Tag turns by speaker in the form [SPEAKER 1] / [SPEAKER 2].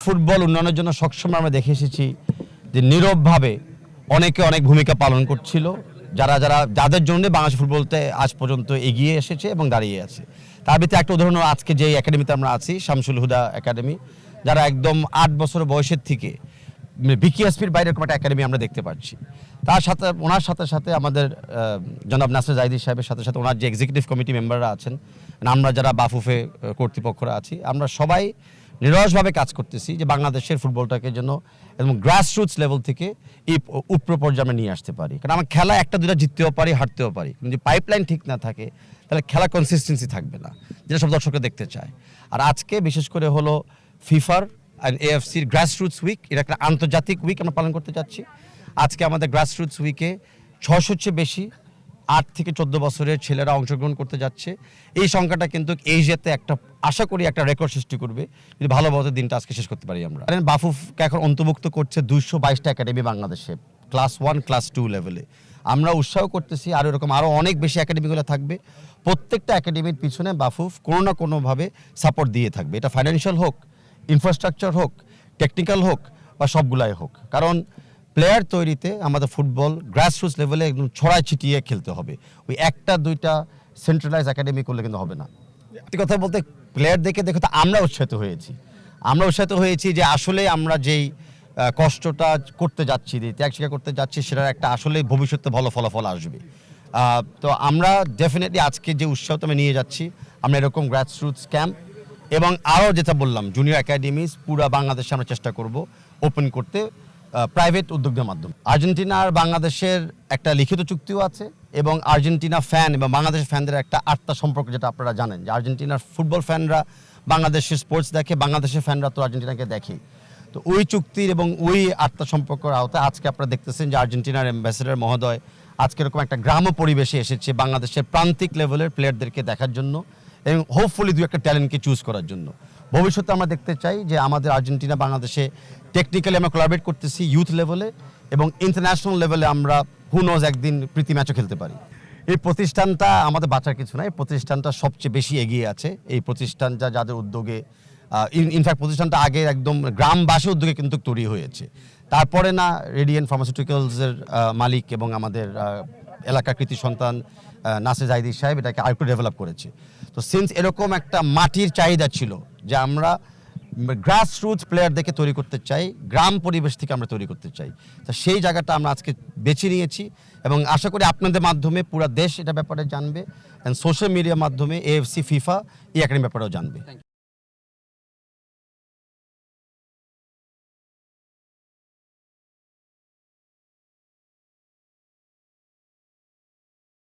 [SPEAKER 1] Football উন্নয়নের জন্য সবসময় আমরা দেখে এসেছি যে নীরবভাবে অনেকে অনেক ভূমিকা পালন করছিল, যাদের জন্য বাংলাদেশ ফুটবলতে আজ পর্যন্ত এগিয়ে এসেছে এবং দাঁড়িয়ে আছে। তার ভিতরে একটা উদাহরণ আজকে যে একাডেমিতে আমরা আছি, শামসুল হুদা একাডেমি, যারা একদম 8 বছর বয়সের থেকে বিকেএসপির বাইরে এরকম একটা একাডেমি আমরা দেখতে পাচ্ছি। তার সাথে ওনার সাথে সাথে আমাদের জনাব নাসির জাইদি সাহেবের সাথে সাথে ওনার যে এক্সিকিউটিভ কমিটি মেম্বাররা আছেন, আমরা যারা বাফুফে কর্তৃপক্ষরা আছি, আমরা সবাই নিরসভাবে কাজ করতেছি যে বাংলাদেশের ফুটবলটাকে যেন এবং গ্রাসরুটস লেভেল থেকে এই উপর পর্যায়ে আমরা নিয়ে আসতে পারি। কারণ আমার খেলা একটা দুটা জিততেও পারি, হারতেও পারি, কিন্তু যদি পাইপলাইন ঠিক না থাকে তাহলে খেলা কনসিস্টেন্সি থাকবে না, যেটা সব দর্শকরা দেখতে চায়। আর আজকে বিশেষ করে হলো ফিফার অ্যান্ড এএফসির গ্রাসরুটস উইক, এটা একটা আন্তর্জাতিক উইক আমরা পালন করতে যাচ্ছি। আজকে আমাদের গ্রাসরুটস উইকে 600-র চেয়ে বেশি 8 থেকে 14 বছরের ছেলেরা অংশগ্রহণ করতে যাচ্ছে। এই সংখ্যাটা কিন্তু এশিয়াতে একটা আশা করি একটা রেকর্ড সৃষ্টি করবে যদি ভালোভাবে দিনটা আজকে শেষ করতে পারি আমরা। বাফুফকে এখন অন্তর্ভুক্ত করছে 222টা একাডেমি বাংলাদেশে, ক্লাস 1 ক্লাস 2 লেভেলে। আমরা উৎসাহ করতেছি আরও এরকম আরও অনেক বেশি একাডেমিগুলো থাকবে। প্রত্যেকটা একাডেমির পিছনে বাফুফ কোনো না কোনোভাবে সাপোর্ট দিয়ে থাকবে, এটা ফাইন্যান্সিয়াল হোক, ইনফ্রাস্ট্রাকচার হোক, টেকনিক্যাল হোক বা সবগুলাই হোক। কারণ প্লেয়ার তৈরিতে আমাদের ফুটবল গ্রাসরুটস লেভেলে একদম ছড়ায় ছিটিয়ে খেলতে হবে। ওই একটা দুইটা সেন্ট্রালাইজ একাডেমি করলে কিন্তু হবে না। সত্যি কথা বলতে প্লেয়ার দেখে তো আমরা উৎসাহিত হয়েছি যে আসলে আমরা যেই কষ্টটা করতে যাচ্ছি, ত্যাগ স্বীকার করতে যাচ্ছি, সেটার একটা আসলে ভবিষ্যতে ভালো ফলাফল আসবে। তো আমরা ডেফিনেটলি আজকে যে উৎসাহটা আমি নিয়ে যাচ্ছি, আমরা এরকম গ্রাসরুটস ক্যাম্প এবং আরও যেটা বললাম জুনিয়র একাডেমিজ পুরো বাংলাদেশে আমরা চেষ্টা করব ওপেন করতে প্রাইভেট উদ্যোগের মাধ্যমে। আর্জেন্টিনা আর বাংলাদেশের একটা লিখিত চুক্তিও আছে এবং আর্জেন্টিনা ফ্যান এবং বাংলাদেশের ফ্যানদের একটা আত্মা সম্পর্ক, যেটা আপনারা জানেন যে আর্জেন্টিনার ফুটবল ফ্যানরা বাংলাদেশের স্পোর্টস দেখে, বাংলাদেশের ফ্যানরা তো আর্জেন্টিনাকে দেখে। তো ওই চুক্তির এবং ওই আত্মা সম্পর্কের আওতায় আজকে আপনারা দেখতেছেন যে আর্জেন্টিনার অ্যাম্বাসেডর মহোদয় আজকে এরকম একটা গ্রাম্য পরিবেশে এসেছে বাংলাদেশের প্রান্তিক লেভেলের প্লেয়ারদেরকে দেখার জন্য এবং হোপফুলি দু একটা ট্যালেন্টকে চুজ করার জন্য। ভবিষ্যতে আমরা দেখতে চাই যে আমাদের আর্জেন্টিনা বাংলাদেশে টেকনিক্যালি আমরা কোলাবরেট করতেছি ইউথ লেভেলে এবং ইন্টারন্যাশনাল লেভেলে আমরা হু নোজ একদিন প্রীতি ম্যাচও খেলতে পারি। এই প্রতিষ্ঠানটা আমাদের বাঁচার কিছু না, এই প্রতিষ্ঠানটা সবচেয়ে বেশি এগিয়ে আছে। এই প্রতিষ্ঠানটা যাদের উদ্যোগে ইনফ্যাক্ট প্রতিষ্ঠানটা আগে একদম গ্রামবাসী উদ্যোগে কিন্তু তৈরি হয়েছে। তারপরে না রেডিয়েন্ট ফার্মাসিউটিক্যালসের মালিক এবং আমাদের এলাকার কৃতি সন্তান নাসির জাইদি সাহেব এটাকে আরেকটু ডেভেলপ করেছে। তো সিন্স এরকম একটা মাটির চাহিদা ছিল যে আমরা গ্রাসরুটস প্লেয়ারদেরকে তৈরি করতে চাই, গ্রাম পরিবেশ থেকে আমরা তৈরি করতে চাই, তো সেই জায়গাটা আমরা আজকে বেছে নিয়েছি এবং আশা করি আপনাদের মাধ্যমে পুরো দেশ এটা ব্যাপারে জানবে, সোশ্যাল মিডিয়ার মাধ্যমে এএফসি ফিফা এই একাডেমির ব্যাপারেও জানবে।